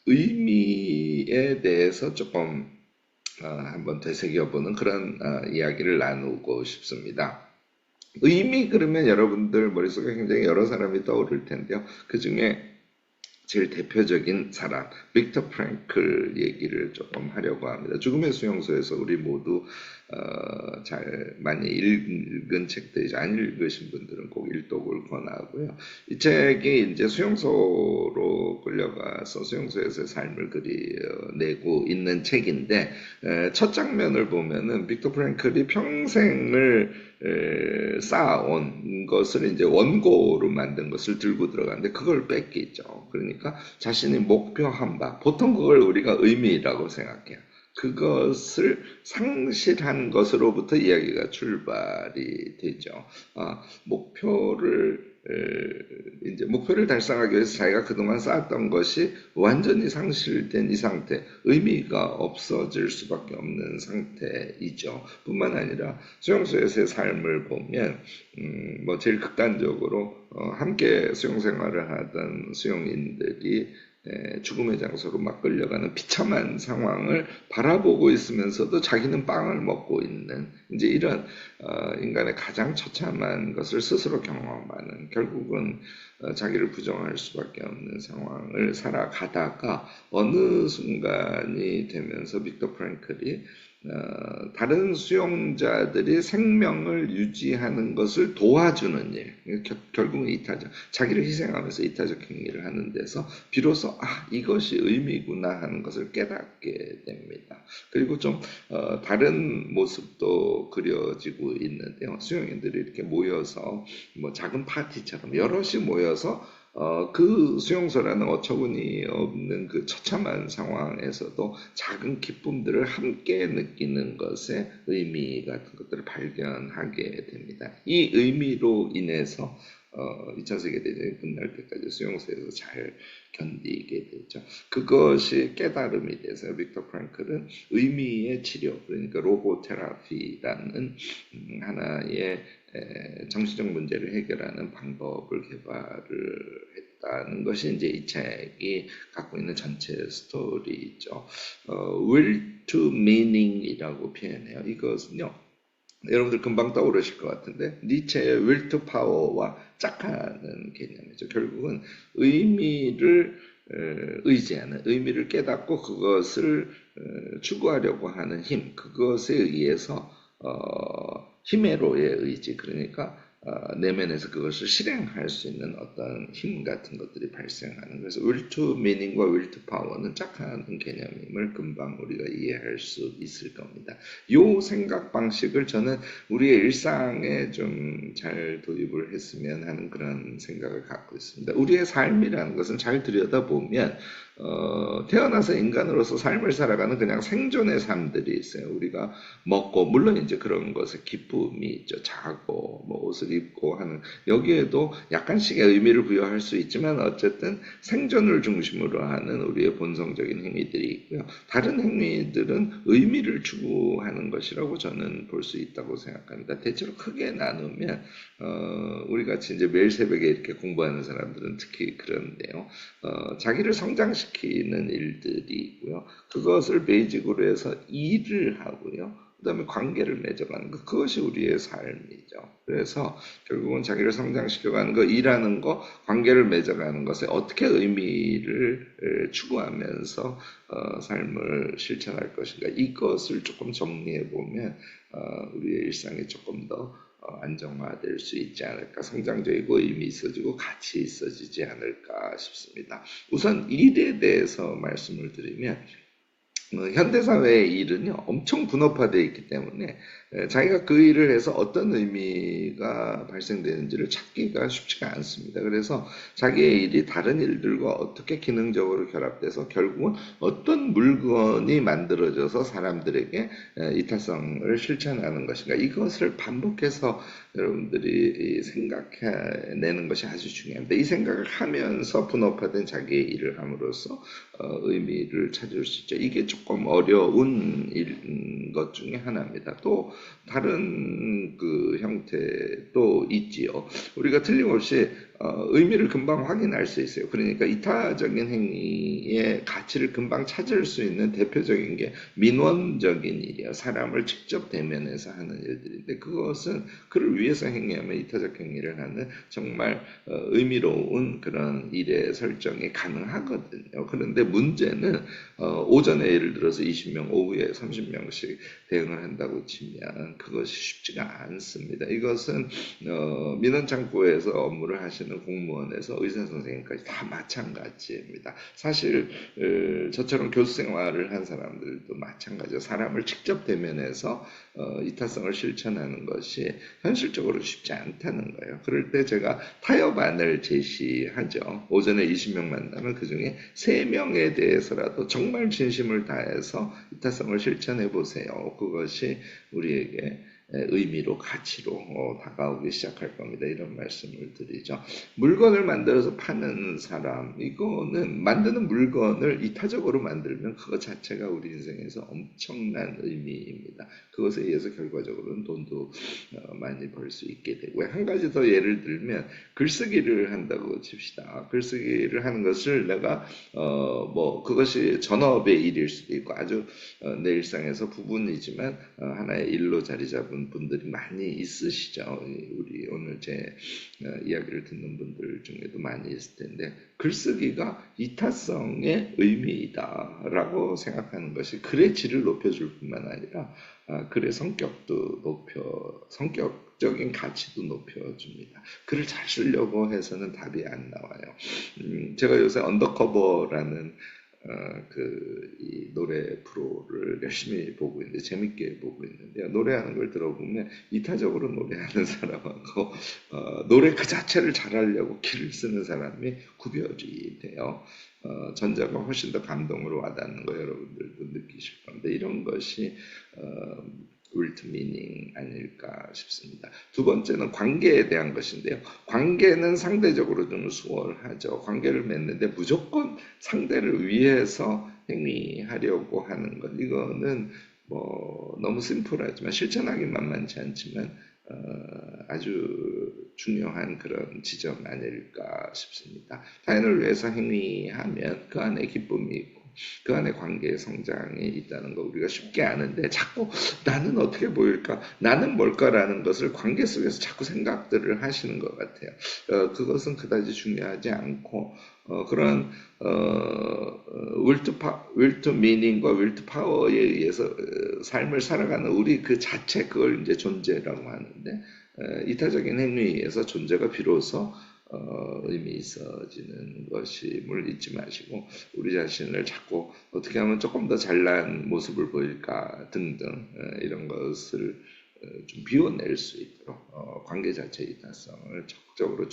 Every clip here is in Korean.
의미에 대해서 조금 한번 되새겨보는 그런 이야기를 나누고 싶습니다. 의미 그러면 여러분들 머릿속에 굉장히 여러 사람이 떠오를 텐데요. 그 중에 제일 대표적인 사람, 빅터 프랭클 얘기를 조금 하려고 합니다. 죽음의 수용소에서 우리 모두 잘 많이 읽은 책들이죠. 안 읽으신 분들은 꼭 일독을 권하고요. 이 책이 이제 수용소로 끌려가서 수용소에서의 삶을 그려내고 있는 책인데 첫 장면을 보면은 빅터 프랭클이 평생을 쌓아온 것을 이제 원고로 만든 것을 들고 들어가는데 그걸 뺏기죠. 그러니까 자신이 목표한 바, 보통 그걸 우리가 의미라고 생각해요. 그것을 상실한 것으로부터 이야기가 출발이 되죠. 목표를 달성하기 위해서 자기가 그동안 쌓았던 것이 완전히 상실된 이 상태, 의미가 없어질 수밖에 없는 상태이죠. 뿐만 아니라 수용소에서의 삶을 보면, 뭐 제일 극단적으로 함께 수용 생활을 하던 수용인들이 죽음의 장소로 막 끌려가는 비참한 상황을 바라보고 있으면서도 자기는 빵을 먹고 있는 이제 이런 인간의 가장 처참한 것을 스스로 경험하는 결국은 자기를 부정할 수밖에 없는 상황을 살아가다가 어느 순간이 되면서 빅터 프랭클이 다른 수용자들이 생명을 유지하는 것을 도와주는 일, 결국은 이타적, 자기를 희생하면서 이타적 행위를 하는 데서 비로소 이것이 의미구나 하는 것을 깨닫게 됩니다. 그리고 좀 다른 모습도 그려지고 있는데요. 수용인들이 이렇게 모여서 뭐 작은 파티처럼 여럿이 모여서 그 수용소라는 어처구니 없는 그 처참한 상황에서도 작은 기쁨들을 함께 느끼는 것에 의미 같은 것들을 발견하게 됩니다. 이 의미로 인해서 2차 세계대전이 끝날 때까지 수용소에서 잘 견디게 되죠. 그것이 깨달음이 돼서 빅터 프랭클은 의미의 치료, 그러니까 로고테라피라는 하나의 정신적 문제를 해결하는 방법을 개발을 했다는 것이 이제 이 책이 갖고 있는 전체 스토리죠. Will to Meaning이라고 표현해요. 이것은요, 여러분들 금방 떠오르실 것 같은데 니체의 Will to Power와 짝하는 개념이죠. 결국은 의미를 의지하는, 의미를 깨닫고 그것을 추구하려고 하는 힘, 그것에 의해서 힘의로의 의지, 그러니까 내면에서 그것을 실행할 수 있는 어떤 힘 같은 것들이 발생하는, 그래서 will to meaning과 will to power는 짝하는 개념임을 금방 우리가 이해할 수 있을 겁니다. 이 생각 방식을 저는 우리의 일상에 좀 잘 도입을 했으면 하는 그런 생각을 갖고 있습니다. 우리의 삶이라는 것은 잘 들여다보면 태어나서 인간으로서 삶을 살아가는 그냥 생존의 삶들이 있어요. 우리가 먹고, 물론 이제 그런 것에 기쁨이 있죠. 자고, 뭐 옷을 입고 하는, 여기에도 약간씩의 의미를 부여할 수 있지만 어쨌든 생존을 중심으로 하는 우리의 본성적인 행위들이 있고요. 다른 행위들은 의미를 추구하는 것이라고 저는 볼 수 있다고 생각합니다. 대체로 크게 나누면, 우리 같이 이제 매일 새벽에 이렇게 공부하는 사람들은 특히 그런데요. 자기를 성장시키는 일들이 있고요. 그것을 베이직으로 해서 일을 하고요. 그 다음에 관계를 맺어가는 것, 그것이 우리의 삶이죠. 그래서 결국은 자기를 성장시켜가는 거, 일하는 거, 관계를 맺어가는 것에 어떻게 의미를 추구하면서 삶을 실천할 것인가, 이것을 조금 정리해보면 우리의 일상이 조금 더 안정화될 수 있지 않을까, 성장적이고 의미 있어지고 가치 있어지지 않을까 싶습니다. 우선 일에 대해서 말씀을 드리면 현대사회의 일은요, 엄청 분업화되어 있기 때문에 자기가 그 일을 해서 어떤 의미가 발생되는지를 찾기가 쉽지가 않습니다. 그래서 자기의 일이 다른 일들과 어떻게 기능적으로 결합돼서 결국은 어떤 물건이 만들어져서 사람들에게 이타성을 실천하는 것인가, 이것을 반복해서 여러분들이 생각해내는 것이 아주 중요합니다. 이 생각을 하면서 분업화된 자기의 일을 함으로써 의미를 찾을 수 있죠. 이게 조금 어려운 것 중에 하나입니다. 또 다른 그 형태도 있지요. 우리가 틀림없이 의미를 금방 확인할 수 있어요. 그러니까 이타적인 행위의 가치를 금방 찾을 수 있는 대표적인 게 민원적인 일이에요. 사람을 직접 대면해서 하는 일들인데 그것은 그를 위해서 행위하면 이타적 행위를 하는 정말 의미로운 그런 일의 설정이 가능하거든요. 그런데 문제는 오전에 예를 들어서 20명, 오후에 30명씩 대응을 한다고 치면 그것이 쉽지가 않습니다. 이것은 민원창구에서 업무를 하시는 공무원에서 의사 선생님까지 다 마찬가지입니다. 사실 저처럼 교수 생활을 한 사람들도 마찬가지죠. 사람을 직접 대면해서 이타성을 실천하는 것이 현실적으로 쉽지 않다는 거예요. 그럴 때 제가 타협안을 제시하죠. 오전에 20명 만나면 그중에 3명에 대해서라도 정말 진심을 다해서 이타성을 실천해 보세요. 그것이 우리에게 의미로 가치로 다가오기 시작할 겁니다. 이런 말씀을 드리죠. 물건을 만들어서 파는 사람, 이거는 만드는 물건을 이타적으로 만들면 그것 자체가 우리 인생에서 엄청난 의미입니다. 그것에 의해서 결과적으로는 돈도 많이 벌 수 있게 되고요. 한 가지 더 예를 들면 글쓰기를 한다고 칩시다. 글쓰기를 하는 것을 내가 뭐 그것이 전업의 일일 수도 있고 아주 내 일상에서 부분이지만 하나의 일로 자리 잡은 분들이 많이 있으시죠. 우리 오늘 제 이야기를 듣는 분들 중에도 많이 있을 텐데 글쓰기가 이타성의 의미이다라고 생각하는 것이 글의 질을 높여줄 뿐만 아니라 글의 성격적인 가치도 높여줍니다. 글을 잘 쓰려고 해서는 답이 안 나와요. 제가 요새 언더커버라는 이 노래 프로를 열심히 보고 있는데, 재밌게 보고 있는데요. 노래하는 걸 들어보면, 이타적으로 노래하는 사람하고, 노래 그 자체를 잘하려고 기를 쓰는 사람이 구별이 돼요. 전자가 훨씬 더 감동으로 와닿는 거 여러분들도 느끼실 건데, 이런 것이, 울트 미닝 아닐까 싶습니다. 두 번째는 관계에 대한 것인데요. 관계는 상대적으로 좀 수월하죠. 관계를 맺는데 무조건 상대를 위해서 행위하려고 하는 것. 이거는 뭐 너무 심플하지만 실천하기 만만치 않지만 아주 중요한 그런 지점 아닐까 싶습니다. 타인을 위해서 행위하면 그 안에 기쁨이 있고 그 안에 관계의 성장이 있다는 거 우리가 쉽게 아는데 자꾸 나는 어떻게 보일까? 나는 뭘까라는 것을 관계 속에서 자꾸 생각들을 하시는 것 같아요. 그것은 그다지 중요하지 않고 그런 윌트 미닝과 윌트 파워에 의해서 삶을 살아가는 우리 그 자체 그걸 이제 존재라고 하는데 이타적인 행위에 의해서 존재가 비로소 의미 있어지는 것임을 잊지 마시고 우리 자신을 자꾸 어떻게 하면 조금 더 잘난 모습을 보일까 등등 이런 것을 좀 비워낼 수 있도록 관계 자체의 이타성을 적극적으로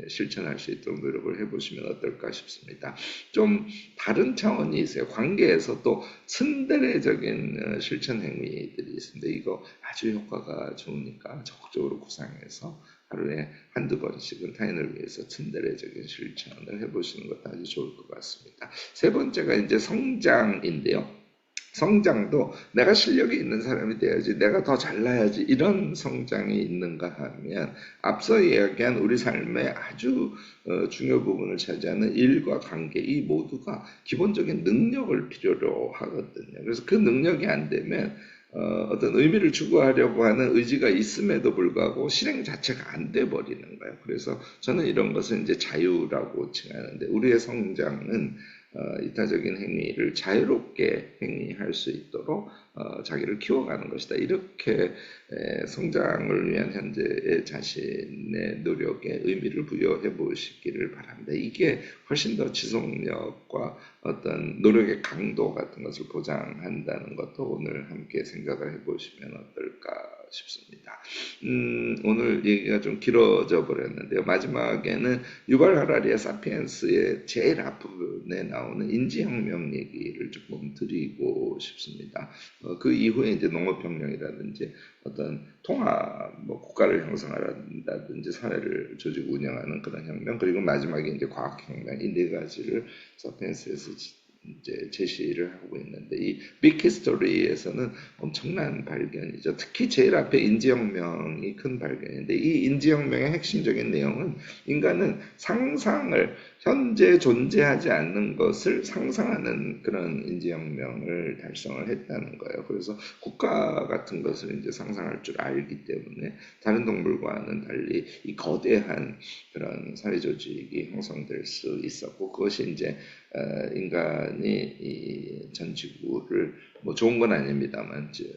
실천할 수 있도록 노력을 해보시면 어떨까 싶습니다. 좀 다른 차원이 있어요. 관계에서 또 츤데레적인 실천 행위들이 있습니다. 이거 아주 효과가 좋으니까 적극적으로 구상해서 하루에 한두 번씩은 타인을 위해서 츤데레적인 실천을 해보시는 것도 아주 좋을 것 같습니다. 세 번째가 이제 성장인데요. 성장도 내가 실력이 있는 사람이 돼야지, 내가 더 잘나야지, 이런 성장이 있는가 하면 앞서 이야기한 우리 삶의 아주 중요 부분을 차지하는 일과 관계, 이 모두가 기본적인 능력을 필요로 하거든요. 그래서 그 능력이 안 되면 어떤 의미를 추구하려고 하는 의지가 있음에도 불구하고 실행 자체가 안 돼 버리는 거예요. 그래서 저는 이런 것을 이제 자유라고 칭하는데 우리의 성장은 이타적인 행위를 자유롭게 행위할 수 있도록 자기를 키워가는 것이다. 이렇게 성장을 위한 현재의 자신의 노력에 의미를 부여해 보시기를 바랍니다. 이게 훨씬 더 지속력과 어떤 노력의 강도 같은 것을 보장한다는 것도 오늘 함께 생각을 해보시면 어떨까 싶습니다. 오늘 얘기가 좀 길어져 버렸는데요. 마지막에는 유발 하라리의 사피엔스의 제일 앞부분에 나오는 인지혁명 얘기를 조금 드리고 싶습니다. 그 이후에 이제 농업혁명이라든지 어떤 통합, 뭐 국가를 형성한다든지 사회를 조직 운영하는 그런 혁명, 그리고 마지막에 이제 과학혁명, 이 네 가지를 사피엔스에서 이제 제시를 하고 있는데 이 빅히스토리에서는 엄청난 발견이죠. 특히 제일 앞에 인지혁명이 큰 발견인데 이 인지혁명의 핵심적인 내용은 인간은 상상을 현재 존재하지 않는 것을 상상하는 그런 인지혁명을 달성을 했다는 거예요. 그래서 국가 같은 것을 이제 상상할 줄 알기 때문에 다른 동물과는 달리 이 거대한 그런 사회조직이 형성될 수 있었고 그것이 이제 인간이 이 전 지구를 뭐 좋은 건 아닙니다만 이제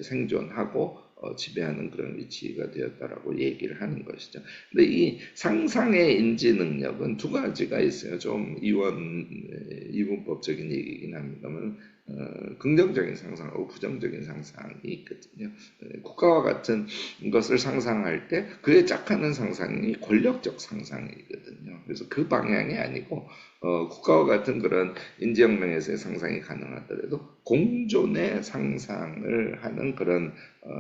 생존하고 지배하는 그런 위치가 되었다라고 얘기를 하는 것이죠. 근데 이 상상의 인지 능력은 두 가지가 있어요. 좀 이분법적인 얘기긴 합니다만 긍정적인 상상하고 부정적인 상상이 있거든요. 국가와 같은 것을 상상할 때 그에 짝하는 상상이 권력적 상상이거든요. 그래서 그 방향이 아니고 국가와 같은 그런 인지혁명에서의 상상이 가능하더라도 공존의 상상을 하는 그런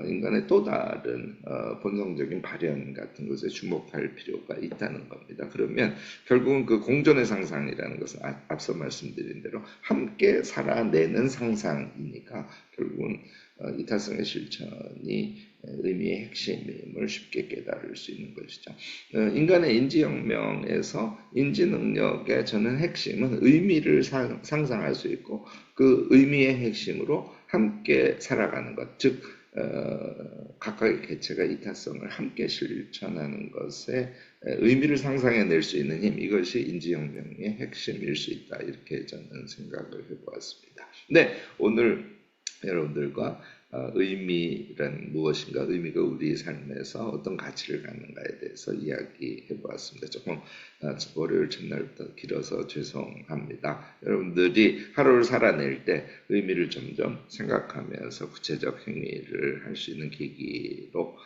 인간의 또 다른 본성적인 발현 같은 것에 주목할 필요가 있다는 겁니다. 그러면 결국은 그 공존의 상상이라는 것은 앞서 말씀드린 대로 함께 살아내는 상상이니까 결국은 이타성의 실천이 의미의 핵심임을 쉽게 깨달을 수 있는 것이죠. 인간의 인지혁명에서 인지능력의 저는 핵심은 의미를 상상할 수 있고 그 의미의 핵심으로 함께 살아가는 것, 즉 각각의 개체가 이타성을 함께 실천하는 것에 의미를 상상해낼 수 있는 힘, 이것이 인지혁명의 핵심일 수 있다. 이렇게 저는 생각을 해보았습니다. 네, 오늘 여러분들과 의미란 무엇인가, 의미가 우리 삶에서 어떤 가치를 갖는가에 대해서 이야기해 보았습니다. 조금 월요일 첫날부터 길어서 죄송합니다. 여러분들이 하루를 살아낼 때 의미를 점점 생각하면서 구체적 행위를 할 수 있는 계기로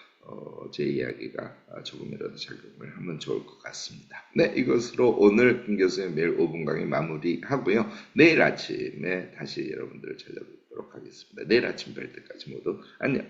제 이야기가 조금이라도 작용을 하면 좋을 것 같습니다. 네, 이것으로 오늘 김 교수의 매일 5분 강의 마무리하고요. 내일 아침에 다시 여러분들을 찾아뵙도록 하겠습니다. 내일 아침 뵐 때까지 모두 안녕.